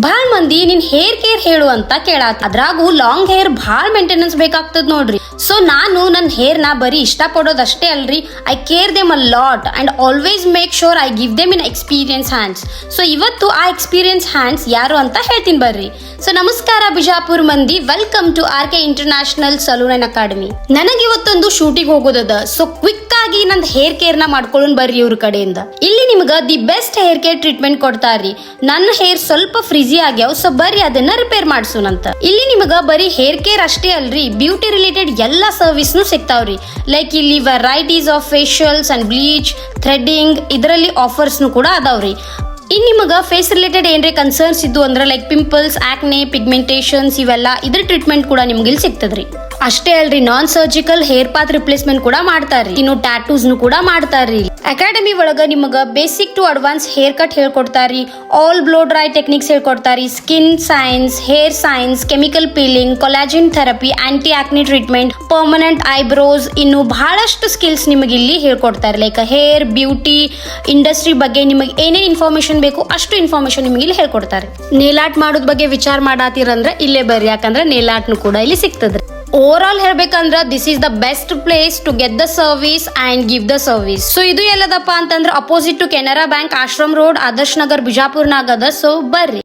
ಭಾಳ ಮಂದಿ ನಿನ್ ಹೇರ್ ಕೇರ್ ಹೇಳು ಅಂತ ಕೇಳಾತ. ಅದ್ರಾಗೂ ಲಾಂಗ್ ಹೇರ್ ಭಾಳ ಮೇಂಟೆನೆನ್ಸ್ ಬೇಕಾಗ್ತದ ನೋಡ್ರಿ. ಸೊ ನಾನು ನನ್ನ ಹೇರ್ ನ ಬರೀ ಇಷ್ಟ ಪಡೋದಷ್ಟೇ ಅಲ್ರಿ, I care them a lot and always make sure I give them in experience hands. So ಇವತ್ತು ಆ ಎಕ್ಸ್ಪೀರಿಯನ್ಸ್ ಹ್ಯಾಂಡ್ಸ್ ಯಾರು ಅಂತ ಹೇಳ್ತೀನಿ ಬರ್ರಿ. ಸೊ ನಮಸ್ಕಾರ ಬಿಜಾಪುರ್ ಮಂದಿ, welcome to RK international salon and academy. ನನಗೆ ಇವತ್ತೊಂದು ಶೂಟಿಗೆ ಹೋಗೋದದ. ಸೊ ಕ್ವಿಕ್ ಆಗಿ ನಂದ್ ಹೇರ್ ಕೇರ್ ನ ಮಾಡ್ಕೊಳ್ಳೋಣ ಬರ್ರಿ ಇವ್ರ ಕಡೆಯಿಂದ. ಇಲ್ಲಿ ನಿಮ್ಗ the best hair care treatment ಕೊಡ್ತಾರ್ರಿ. ನನ್ನ ಹೇರ್ ಸ್ವಲ್ಪ ಫ್ರಿಜಿ ಆಗ್ಯಾವ, ಸೊ ಬರ್ರಿ ಅದನ್ನ ರಿಪೇರ್ ಮಾಡ್ಸೋಣಂತ. ಇಲ್ಲಿ ನಿಮ್ಗ ಬರೀ ಹೇರ್ ಕೇರ್ ಅಷ್ಟೇ ಅಲ್ರಿ, ಬ್ಯೂಟಿ ರಿಲೇಟೆಡ್ ಎಲ್ಲಾ ಸರ್ವಿಸ್ನು ಸಿಗ್ತಾವ್ರಿ. ಲೈಕ್ ಇಲ್ಲಿ varieties of facials and bleach, threading, ಇದರಲ್ಲಿ ಆಫರ್ಸ್ನು ಕೂಡ ಅದಾವ್ರಿ. ಇನ್ ನಿಮಗ ಫೇಸ್ ರಿಲೇಟೆಡ್ ಏನ್ರೆ ಕನ್ಸರ್ನ್ಸ್ ಇದ್ದು ಅಂದ್ರೆ ಲೈಕ್ ಪಿಂಪಲ್ಸ್, ಆಕ್ನೆ, ಪಿಗ್ಮೆಂಟೇಷನ್ಸ್ ಇವೆಲ್ಲ ಇದ್ರ ಟ್ರೀಟ್ಮೆಂಟ್ ಕೂಡ ನಿಮ್ಗೆ ಇಲ್ಲಿ ಸಿಗ್ತದ್ರಿ. ಅಷ್ಟೇ ಅಲ್ರಿ, non surgical hair patch replacement ಕೂಡ ಮಾಡ್ತಾರ್ರಿ. ಇನ್ನು ಟ್ಯಾಟೂಸ್ ಕೂಡ ಮಾಡ್ತಾರ್ರಿ. ಅಕಾಡೆಮಿ ಒಳಗ ನಿಮಗ basic to advance hair cut ಹೇಳ್ಕೊಡ್ತಾರಿ, ಆಲ್ ಬ್ಲೋ ಡ್ರೈ ಟೆಕ್ನಿಕ್ಸ್ ಹೇಳ್ಕೊಡ್ತಾರಿ, skin science, hair science, chemical peeling, collagen therapy, anti acne treatment, permanent eyebrows, ಇನ್ನು ಬಹಳಷ್ಟು ಸ್ಕಿಲ್ಸ್ ನಿಮಗೆ ಇಲ್ಲಿ ಹೇಳ್ಕೊಡ್ತಾರೆ. ಲೈಕ್ ಹೇರ್ ಬ್ಯೂಟಿ ಇಂಡಸ್ಟ್ರಿ ಬಗ್ಗೆ ನಿಮಗೆ ಏನೇನ್ ಇನ್ಫಾರ್ಮೇಶನ್ ಬೇಕು ಅಷ್ಟು ಇನ್ಫಾರ್ಮೇಶನ್ ನಿಮಗೆ ಇಲ್ಲಿ ಹೇಳ್ಕೊಡ್ತಾರೆ. ನೇಲ್ ಆರ್ಟ್ ಮಾಡೋದ್ ಬಗ್ಗೆ ವಿಚಾರ ಮಾಡಾತಿರಂದ್ರೆ ಇಲ್ಲೇ ಬರ್ರಿ, ಯಾಕಂದ್ರೆ ನೇಲ್ ಆರ್ಟ್ನು ಕೂಡ ಇಲ್ಲಿ ಸಿಗ್ತದ್ರಿ. ಓವರ್ ಆಲ್ ಹೇಳ್ಬೇಕಂದ್ರ this is the best place to get the service and give the service. So ಇದು ಎಲ್ಲದಪ್ಪ ಅಂತಂದ್ರೆ opposite to Canara Bank, Ashram road, Adarsh Nagar, ಬಿಜಾಪುರ್ನಾಗದ. ಸೊ ಬರ್ರಿ.